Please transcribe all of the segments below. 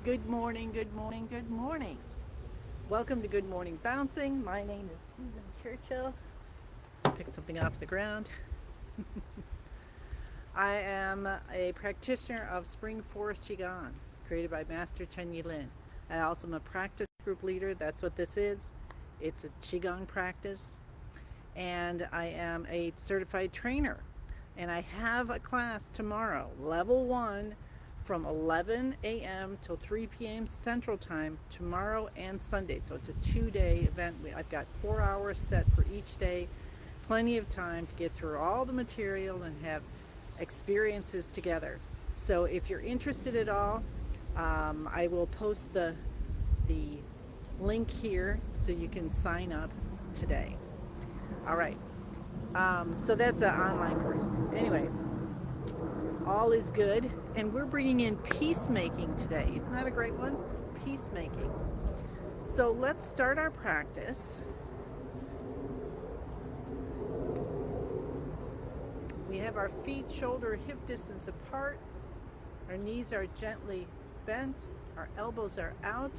Good morning, good morning, good morning. Welcome to Good Morning Bouncing. My name is Susan Churchill. Pick something off the ground. I am a practitioner of Spring Forest Qigong, created by Master Chen Yilin. I also am a practice group leader. That's what this is. It's a Qigong practice. And I am a certified trainer. And I have a class tomorrow, level 1, from 11 a.m. till 3 p.m. Central Time, tomorrow and Sunday. So it's a 2-day event. I've got 4 hours set for each day, plenty of time to get through all the material and have experiences together. So if you're interested at all, I will post the link here so you can sign up today. All right. So that's an online course. Anyway, all is good, and we're bringing in peacemaking today. Isn't that a great one? Peacemaking. So let's start our practice. We have our feet shoulder hip distance apart. Our knees are gently bent. Our elbows are out.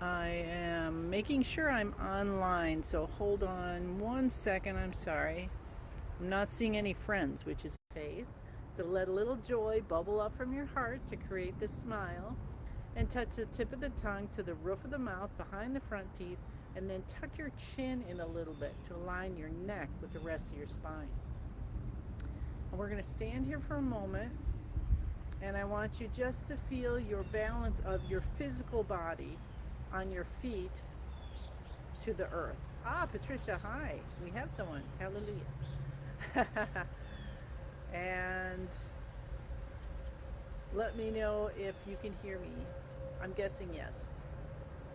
I am making sure I'm online, so hold on 1 second. I'm sorry. I'm not seeing any friends, which is face. So let a little joy bubble up from your heart to create this smile, and touch the tip of the tongue to the roof of the mouth behind the front teeth, and then tuck your chin in a little bit to align your neck with the rest of your spine. And we're going to stand here for a moment, and I want you just to feel your balance of your physical body on your feet to the earth. Patricia, hi. We have someone. Hallelujah. And let me know if you can hear me. I'm guessing yes.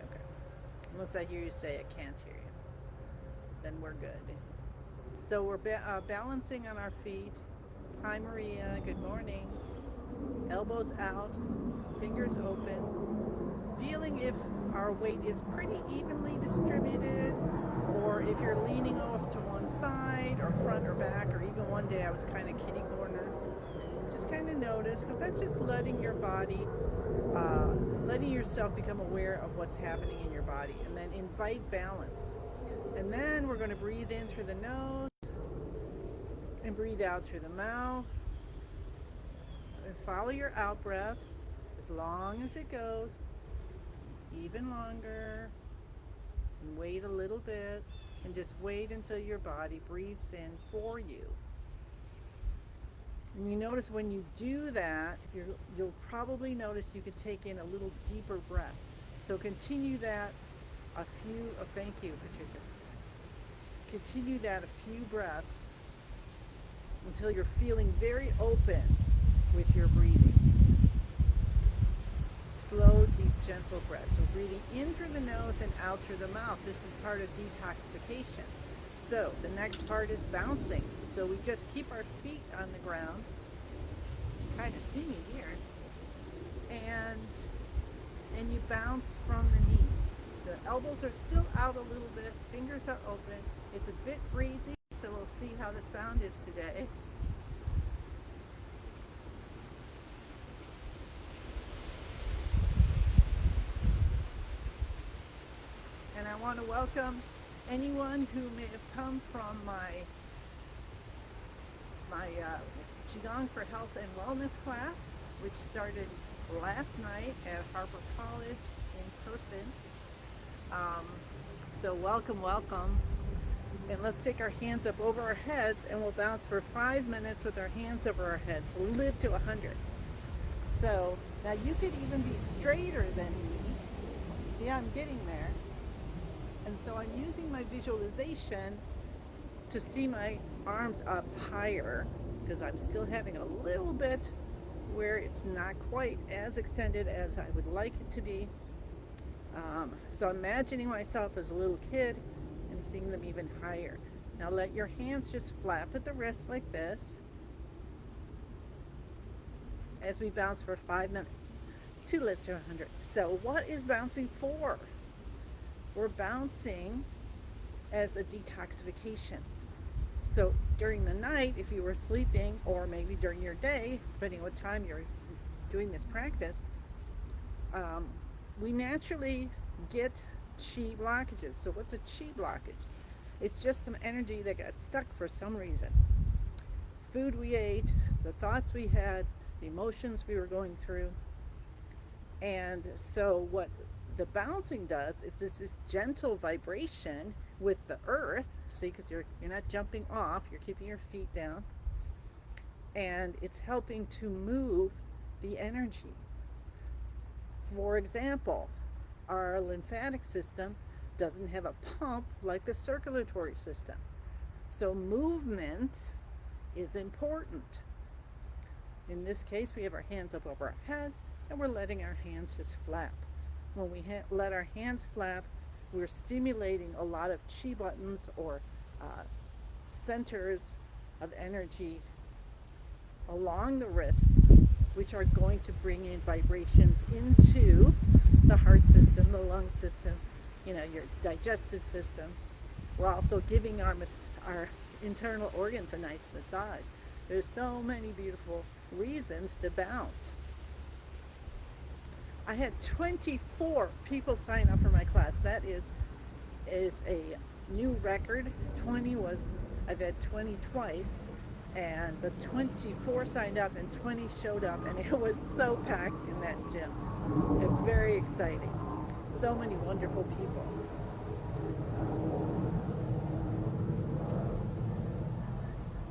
Okay. Unless I hear you say I can't hear you, then we're good. So we're balancing on our feet. Hi, Maria. Good morning. Elbows out, fingers open. Feeling if our weight is pretty evenly distributed, or if you're leaning off to one side or front or back, or even one day I was kind of kitty corner. Just kind of notice, because that's just letting your body, letting yourself become aware of what's happening in your body, and then invite balance. And then we're going to breathe in through the nose and breathe out through the mouth. And follow your out breath as long as it goes, even longer, and wait a little bit, and just wait until your body breathes in for you. And you notice when you do that, you'll probably notice you could take in a little deeper breath. So continue that thank you, Patricia. Continue that a few breaths until you're feeling very open with your breathing. Slow, deep, gentle breath. So breathing in through the nose and out through the mouth. This is part of detoxification. So the next part is bouncing. So we just keep our feet on the ground. You kind of see me here. And you bounce from the knees. The elbows are still out a little bit. Fingers are open. It's a bit breezy, so we'll see how the sound is today. And I want to welcome anyone who may have come from my Qigong for Health and Wellness class, which started last night at Harper College in person. So welcome, welcome. And let's take our hands up over our heads, and we'll bounce for 5 minutes with our hands over our heads. We'll live to 100. So now you could even be straighter than me. See, I'm getting there. And so I'm using my visualization to see my arms up higher, because I'm still having a little bit where it's not quite as extended as I would like it to be. So imagining myself as a little kid and seeing them even higher. Now let your hands just flap at the wrist like this as we bounce for 5 minutes to live to 100. So what is bouncing for? We're bouncing as a detoxification. So during the night, if you were sleeping, or maybe during your day, depending on what time you're doing this practice, we naturally get chi blockages. So what's a chi blockage? It's just some energy that got stuck for some reason. Food we ate, the thoughts we had, the emotions we were going through. And so what the bouncing does, it's this gentle vibration with the earth, see, because you're not jumping off, you're keeping your feet down, and it's helping to move the energy. For example, our lymphatic system doesn't have a pump like the circulatory system. So movement is important. In this case, we have our hands up over our head, and we're letting our hands just flap. When we let our hands flap, we're stimulating a lot of chi buttons or centers of energy along the wrists, which are going to bring in vibrations into the heart system, the lung system, your digestive system. We're also giving our internal organs a nice massage. There's so many beautiful reasons to bounce. I had 24 people sign up for my class. That is a new record. 20 was, I've had 20 twice, and the 24 signed up and 20 showed up, and it was so packed in that gym. And very exciting. So many wonderful people.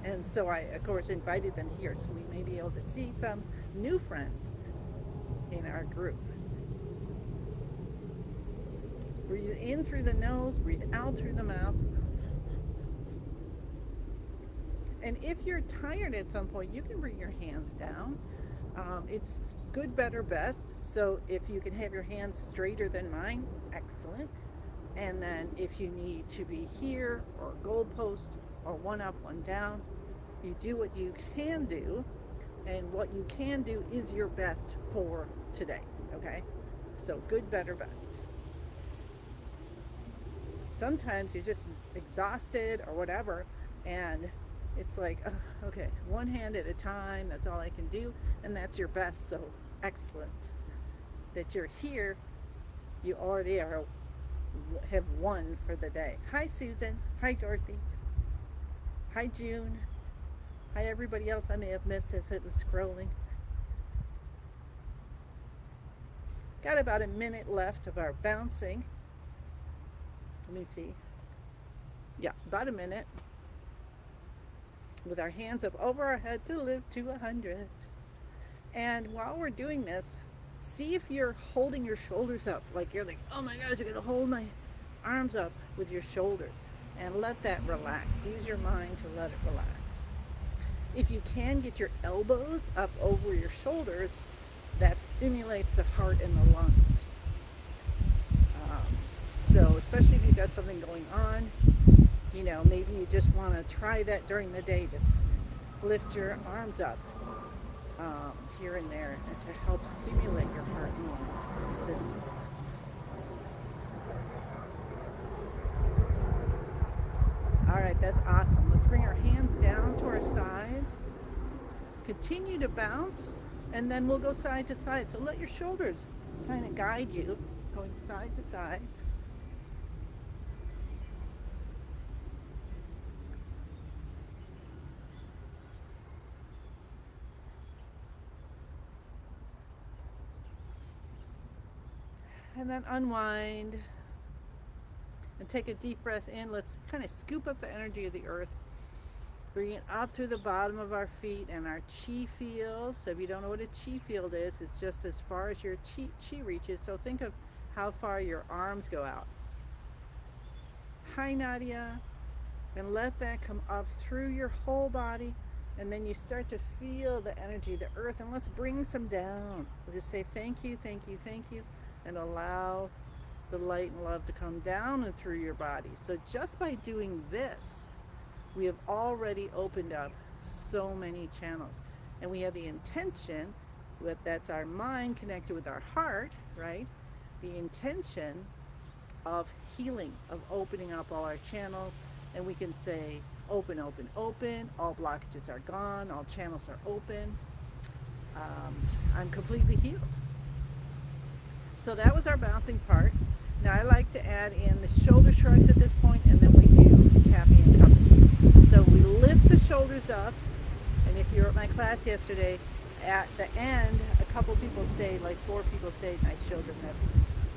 And so I, of course, invited them here so we may be able to see some new friends in our group. Breathe in through the nose, breathe out through the mouth. And if you're tired at some point, you can bring your hands down. It's good, better, best. So if you can have your hands straighter than mine, excellent. And then if you need to be here or goalpost or one up, one down, you do what you can do. And what you can do is your best for today, okay? So good, better, best. Sometimes you're just exhausted or whatever, and it's like, okay, one hand at a time, that's all I can do, and that's your best. So excellent that you're here. You already have won for the day. Hi, Susan. Hi, Dorothy. Hi, June. Hi, everybody else I may have missed as it was scrolling. Got about a minute left of our bouncing. Let me see. Yeah, about a minute. With our hands up over our head to live to 100. And while we're doing this, see if you're holding your shoulders up. Like you're like, oh my gosh, you're going to hold my arms up with your shoulders. And let that relax. Use your mind to let it relax. If you can get your elbows up over your shoulders, that stimulates the heart and the lungs. So especially if you've got something going on, maybe you just want to try that during the day. Just lift your arms up here and there and to help stimulate your heart and lung systems. All right, that's awesome. Let's bring our hands down to our sides. Continue to bounce, and then we'll go side to side. So let your shoulders kind of guide you, going side to side. And then unwind and take a deep breath in. Let's kind of scoop up the energy of the earth. Bring it up through the bottom of our feet and our chi field. So if you don't know what a chi field is, it's just as far as your chi reaches. So think of how far your arms go out. Hi, Nadia. And let that come up through your whole body. And then you start to feel the energy of the earth. And let's bring some down. We'll just say thank you, thank you, thank you. And allow the light and love to come down and through your body. So just by doing this, we have already opened up so many channels. And we have the intention, that's our mind connected with our heart, right? The intention of healing, of opening up all our channels. And we can say, open, open, open. All blockages are gone. All channels are open. I'm completely healed. So that was our bouncing part. Now I like to add in the shoulder shrugs at this point, and then we do tapping and cupping. So we lift the shoulders up, and if you were at my class yesterday, at the end, a couple people stayed, like 4 people stayed, and I showed them this.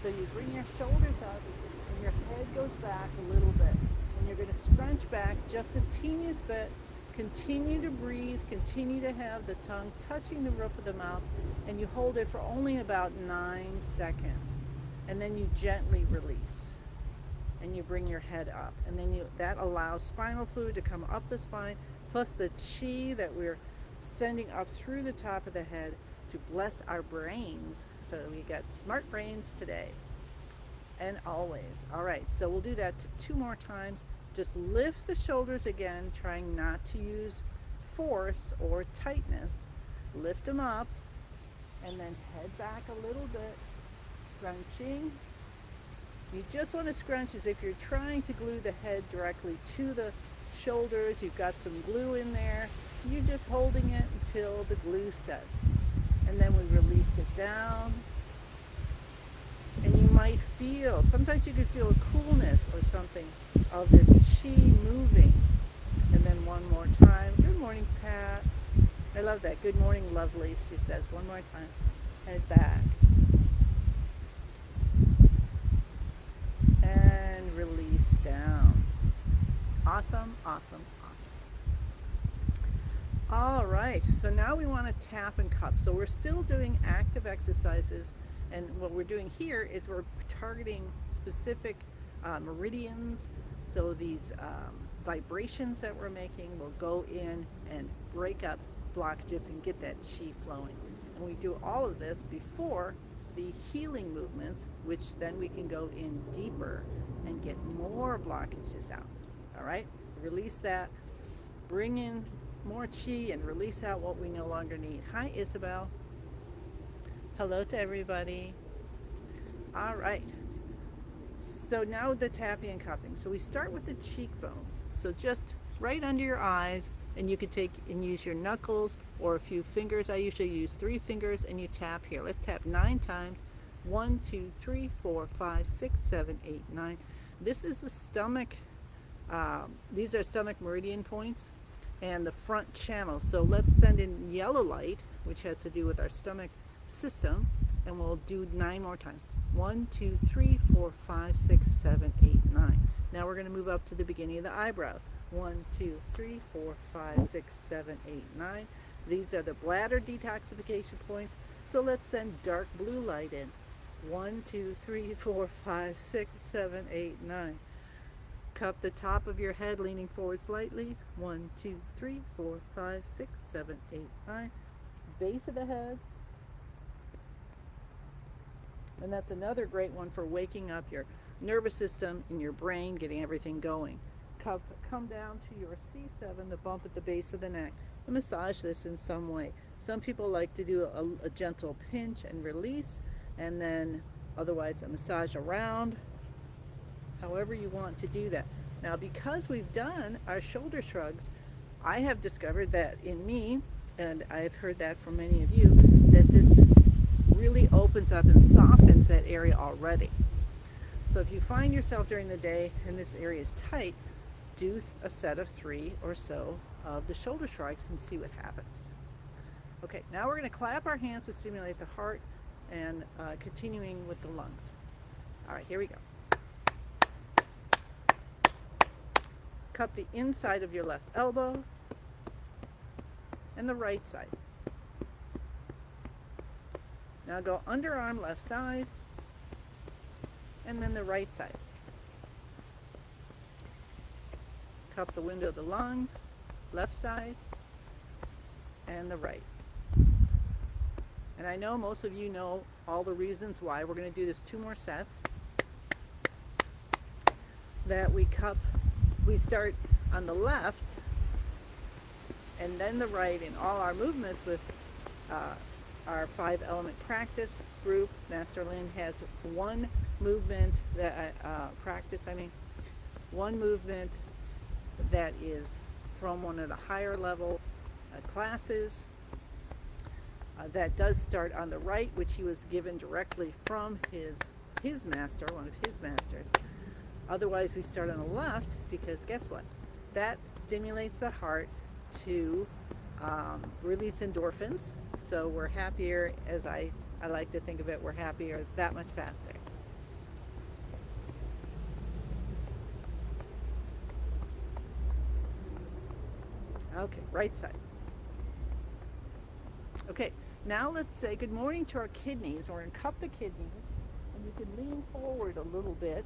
So you bring your shoulders up, and your head goes back a little bit. And you're going to scrunch back just the teeniest bit. Continue to breathe, continue to have the tongue touching the roof of the mouth, and you hold it for only about 9 seconds. And then you gently release. And you bring your head up. And then that allows spinal fluid to come up the spine, plus the chi that we're sending up through the top of the head to bless our brains. So we got smart brains today and always. All right, so we'll do that 2 more times. Just lift the shoulders again, trying not to use force or tightness. Lift them up and then head back a little bit, scrunching. You just want to scrunch as if you're trying to glue the head directly to the shoulders. You've got some glue in there. You're just holding it until the glue sets. And then we release it down. And you might feel, sometimes you could feel a coolness or something of this chi moving. And then one more time. Good morning, Pat. I love that. Good morning, lovely, she says. One more time. Head back. And release down. Awesome, awesome, awesome. All right, so now we want to tap and cup. So we're still doing active exercises, and what we're doing here is we're targeting specific meridians. So these vibrations that we're making will go in and break up blockages and get that chi flowing. And we do all of this before the healing movements, which then we can go in deeper and get more blockages out. All right, release that, bring in more chi and release out what we no longer need. Hi, Isabel. Hello to everybody. All right. So now the tapping and cupping. So we start with the cheekbones. So just right under your eyes, and you could take and use your knuckles or a few fingers. I usually use 3 fingers, and you tap here. Let's tap 9 times. 1, 2, 3, 4, 5, 6, 7, 8, 9. This is the stomach. These are stomach meridian points and the front channel. So let's send in yellow light, which has to do with our stomach system, and we'll do 9 more times. 1, 2, 3, 4, 5, 6, 7, 8, 9. Now we're going to move up to the beginning of the eyebrows. 1, 2, 3, 4, 5, 6, 7, 8, 9. These are the bladder detoxification points. So let's send dark blue light in. 1, 2, 3, 4, 5, 6, 7, 8, 9. Cup the top of your head, leaning forward slightly. 1, 2, 3, 4, 5, 6, 7, 8, 9. Base of the head. And that's another great one for waking up your nervous system and your brain, getting everything going. Come down to your C7, the bump at the base of the neck, and massage this in some way. Some people like to do a gentle pinch and release, and then otherwise a massage around, however you want to do that. Now, because we've done our shoulder shrugs, I have discovered that in me, and I've heard that from many of you, that this really opens up and softens that area already. So if you find yourself during the day and this area is tight, do a set of 3 or so of the shoulder shrugs and see what happens. Okay, now we're going to clap our hands to stimulate the heart and continuing with the lungs. All right, here we go. Cup the inside of your left elbow and the right side. Now go underarm left side and then the right side. Cup the window of the lungs, left side and the right. And I know most of you know all the reasons why. We're going to do this 2 more sets. That we cup, we start on the left and then the right in all our movements with our 5-element practice group. Master Lynn has one movement that one movement that is from one of the higher level classes, That does start on the right, which he was given directly from his master, one of his masters. Otherwise, we start on the left because guess what? That stimulates the heart to release endorphins. So we're happier, as I like to think of it, we're happier that much faster. Okay, right side. Okay, now let's say good morning to our kidneys. We're going to cup the kidneys, and you can lean forward a little bit.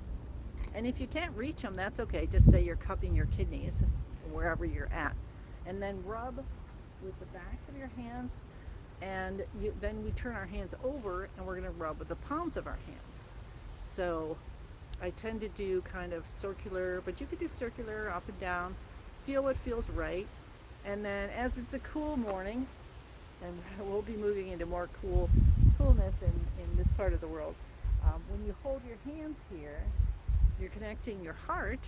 And if you can't reach them, that's okay. Just say you're cupping your kidneys wherever you're at. And then rub with the backs of your hands. And then we turn our hands over, and we're going to rub with the palms of our hands. So I tend to do kind of circular, but you could do circular up and down. Feel what feels right. And then as it's a cool morning, and we'll be moving into more coolness in this part of the world, when you hold your hands here, you're connecting your heart,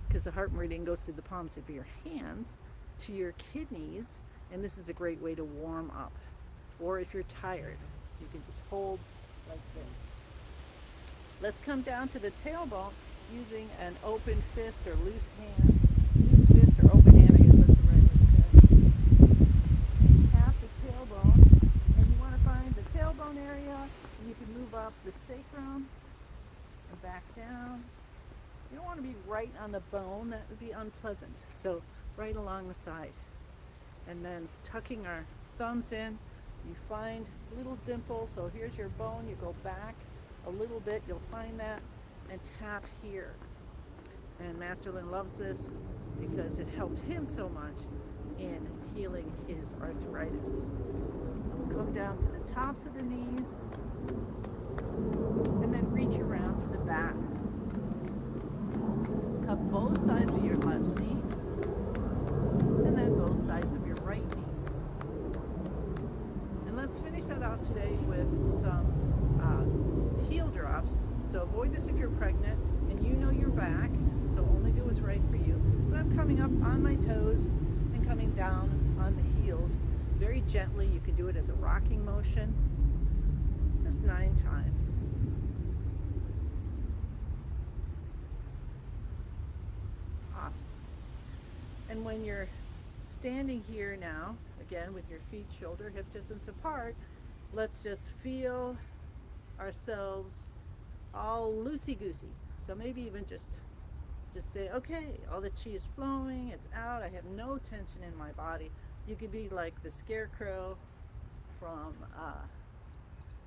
because the heart meridian goes through the palms of your hands, to your kidneys, and this is a great way to warm up. Or if you're tired, you can just hold like this. Let's come down to the tailbone using an open fist or loose hand. Loose fist or open hand, I guess that's the right way to say it. And tap the tailbone, and you want to find the tailbone area, and you can move up the sacrum and back down. You don't want to be right on the bone, that would be unpleasant. So right along the side. And then tucking our thumbs in, you find little dimples. So here's your bone, you go back a little bit, you'll find that, and tap here. And Master Lin loves this because it helped him so much in healing his arthritis. Come down to the tops of the knees, and then reach around to the backs. Cup both sides of your left knee, and then both sides of your right knee. And let's finish that off today with some heel drops. So avoid this if you're pregnant and you know your back, so only do what's right for you. But I'm coming up on my toes and coming down on the heels very gently. You can do it as a rocking motion, just 9 times. Awesome. And when you're standing here now, again with your feet shoulder hip distance apart, let's just feel ourselves all loosey-goosey. So maybe even just say, okay, all the chi is flowing, it's out, I have no tension in my body. You could be like the scarecrow from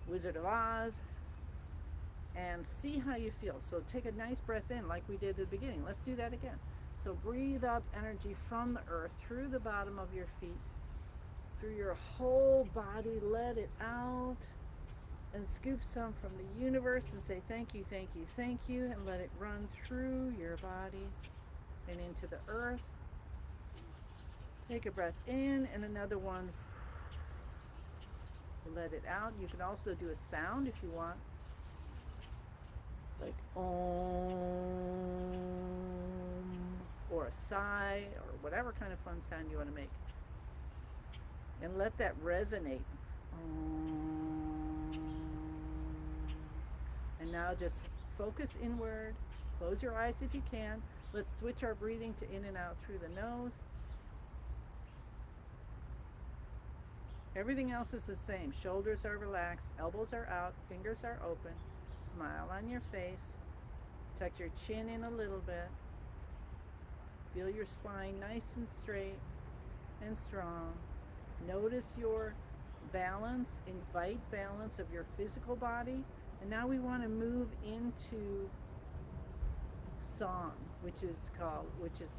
Wizard of Oz, and see how you feel. So take a nice breath in like we did at the beginning. Let's do that again. So breathe up energy from the earth through the bottom of your feet, through your whole body. Let it out, and scoop some from the universe and say thank you, thank you, thank you, and let it run through your body and into the earth. Take a breath in and another one. Let it out. You can also do a sound if you want, like om, or a sigh, or whatever kind of fun sound you want to make. And let that resonate. And now just focus inward. Close your eyes if you can. Let's switch our breathing to in and out through the nose. Everything else is the same. Shoulders are relaxed, elbows are out, fingers are open. Smile on your face. Tuck your chin in a little bit. Feel your spine nice and straight and strong. Notice your balance. Invite balance of your physical body. And now we want to move into song, which is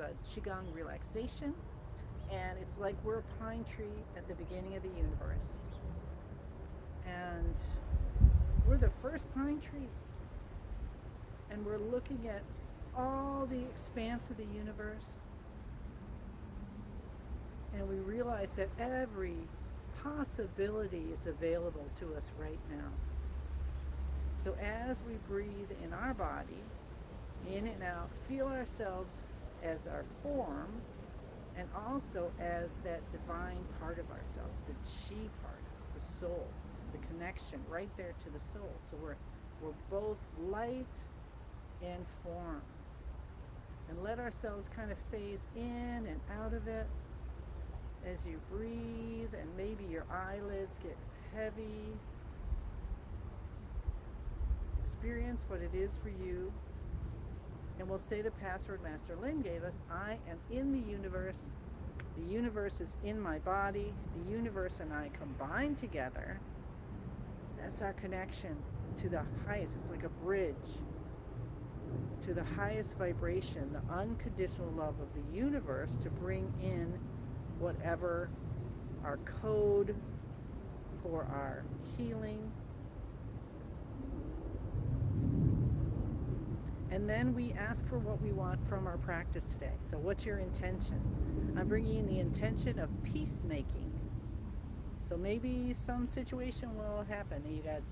a Qigong relaxation. And it's like we're a pine tree at the beginning of the universe. And we're the first pine tree. And we're looking at all the expanse of the universe. And we realize that every possibility is available to us right now. So as we breathe in our body, in and out, feel ourselves as our form, and also as that divine part of ourselves, the chi part. soul, the connection right there to the soul. So we're both light and form. And let ourselves kind of phase in and out of it as you breathe, and maybe your eyelids get heavy. Experience what it is for you. And we'll say the password Master Lin gave us. I am in the universe. The universe is in my body. The universe and I combine together. That's our connection to the highest. It's like a bridge to the highest vibration, the unconditional love of the universe, to bring in whatever our code for our healing. And then we ask for what we want from our practice today. So what's your intention? I'm bringing in the intention of peacemaking. So maybe some situation will happen. You got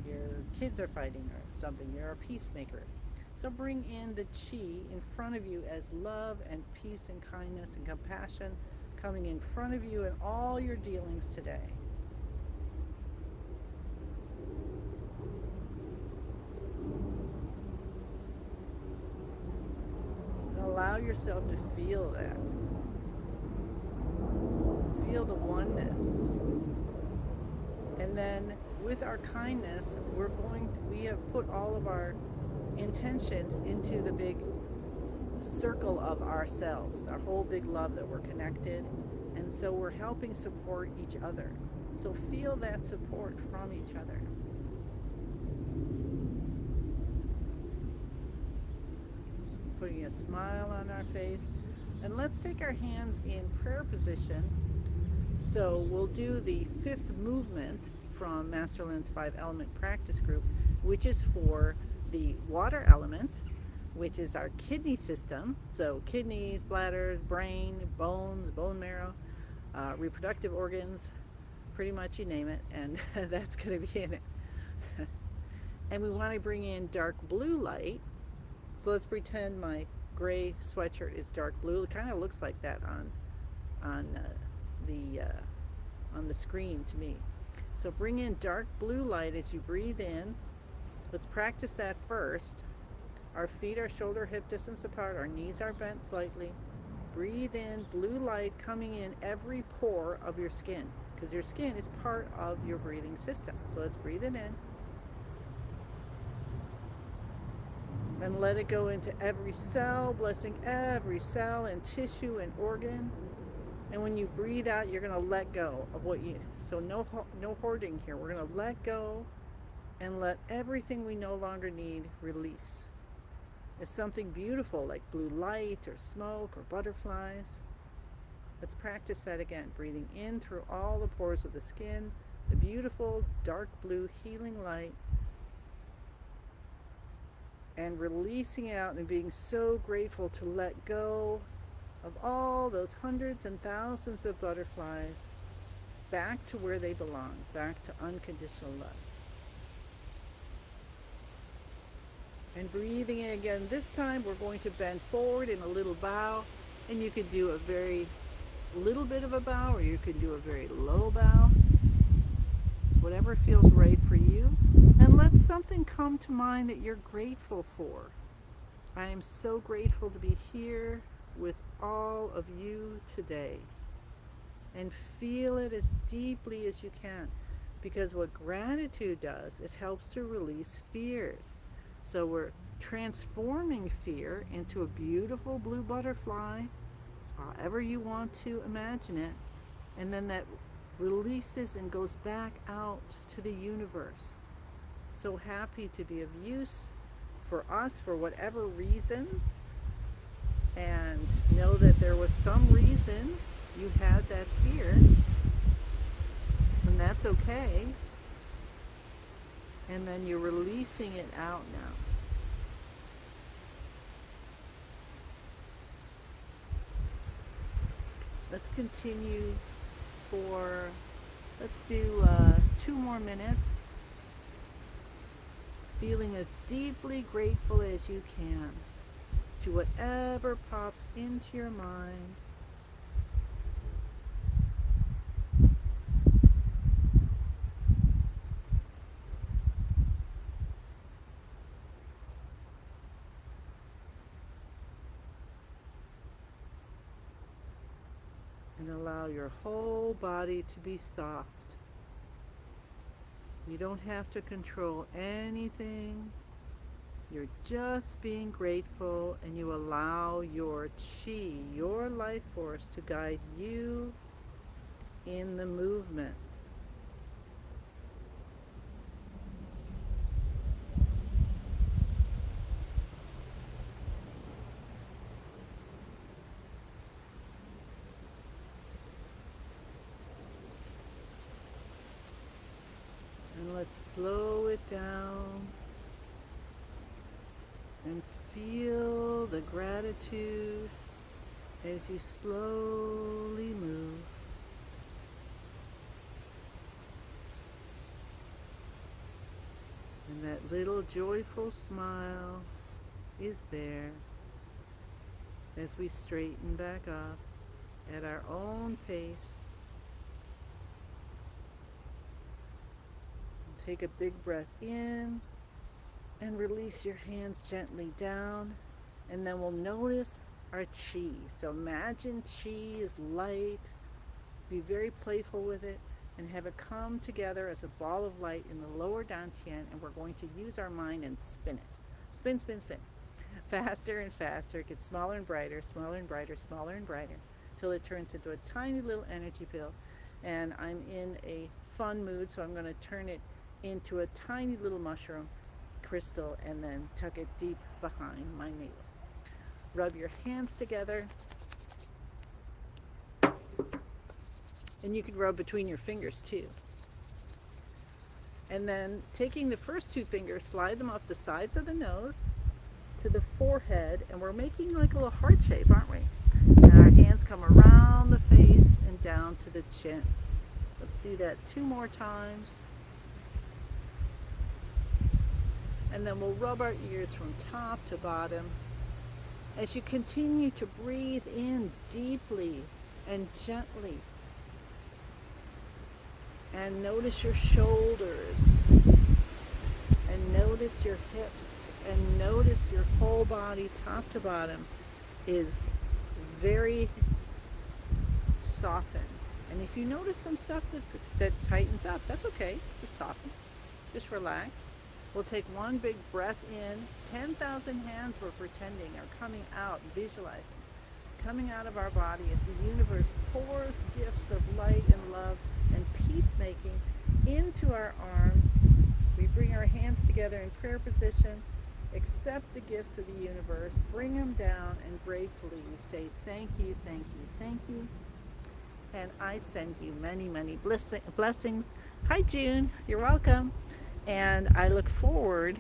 your kids are fighting or something. You're a peacemaker. So bring in the chi in front of you as love and peace and kindness and compassion coming in front of you in all your dealings today. Allow yourself to feel that. Feel the oneness. And then with our kindness, we have put all of our intentions into the big circle of ourselves, our whole big love that we're connected. And so we're helping support each other. So feel that support from each other. Putting a smile on our face. And let's take our hands in prayer position. So we'll do the fifth movement from Master Lin's 5-element practice group, which is for the water element, which is our kidney system. So kidneys, bladders, brain, bones, bone marrow, reproductive organs, pretty much you name it, and that's going to be in it. And we want to bring in dark blue light. So let's pretend my gray sweatshirt is dark blue. It kind of looks like that on the screen to me. So bring in dark blue light as you breathe in. Let's practice that first. Our feet are shoulder hip distance apart. Our knees are bent slightly. Breathe in blue light coming in every pore of your skin, because your skin is part of your breathing system. So let's breathe it in. And let it go into every cell, blessing every cell and tissue and organ. And when you breathe out, you're going to let go of so no hoarding here. We're going to let go and let everything we no longer need release. It's something beautiful like blue light or smoke or butterflies. Let's practice that again. Breathing in through all the pores of the skin, the beautiful dark blue healing light. And releasing out and being so grateful to let go of all those hundreds and thousands of butterflies back to where they belong, back to unconditional love. And breathing in again. This time we're going to bend forward in a little bow, and you could do a very little bit of a bow, or you could do a very low bow. Whatever feels right for you. And let something come to mind that you're grateful for. I am so grateful to be here with all of you today. And feel it as deeply as you can. Because what gratitude does, it helps to release fears. So we're transforming fear into a beautiful blue butterfly, however you want to imagine it. And then that releases and goes back out to the universe. So happy to be of use for us for whatever reason, and know that there was some reason you had that fear, and that's okay. And then you're releasing it out now. Let's continue let's do 2 more minutes. Feeling as deeply grateful as you can to whatever pops into your mind. And allow your whole body to be soft. You don't have to control anything. You're just being grateful, and you allow your chi, your life force, to guide you in the movement. And let's slow it down and feel the gratitude as you slowly move. And that little joyful smile is there as we straighten back up at our own pace. Take a big breath in and release your hands gently down, and then we'll notice our chi. So imagine chi is light, be very playful with it, and have it come together as a ball of light in the lower dantian, and we're going to use our mind and spin it. Spin, spin, spin. Faster and faster. It gets smaller and brighter, smaller and brighter, smaller and brighter, till it turns into a tiny little energy pill. And I'm in a fun mood, so I'm going to turn it into a tiny little mushroom crystal and then tuck it deep behind my navel. Rub your hands together, and you can rub between your fingers too. And then taking the first two fingers, slide them up the sides of the nose to the forehead, and we're making like a little heart shape, aren't we? And our hands come around the face and down to the chin. Let's do that 2 more times. And then we'll rub our ears from top to bottom as you continue to breathe in deeply and gently. And notice your shoulders, and notice your hips, and notice your whole body, top to bottom, is very softened. And if you notice some stuff that tightens up, that's okay. Just soften. Just relax. We'll take one big breath in. 10,000 hands, we're pretending, are coming out, visualizing. Coming out of our body as the universe pours gifts of light and love and peacemaking into our arms. We bring our hands together in prayer position, accept the gifts of the universe, bring them down, and gratefully we say thank you, thank you, thank you. And I send you many, many blessings. Hi, June. You're welcome. And I look forward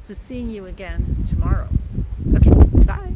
to seeing you again tomorrow. Okay, bye.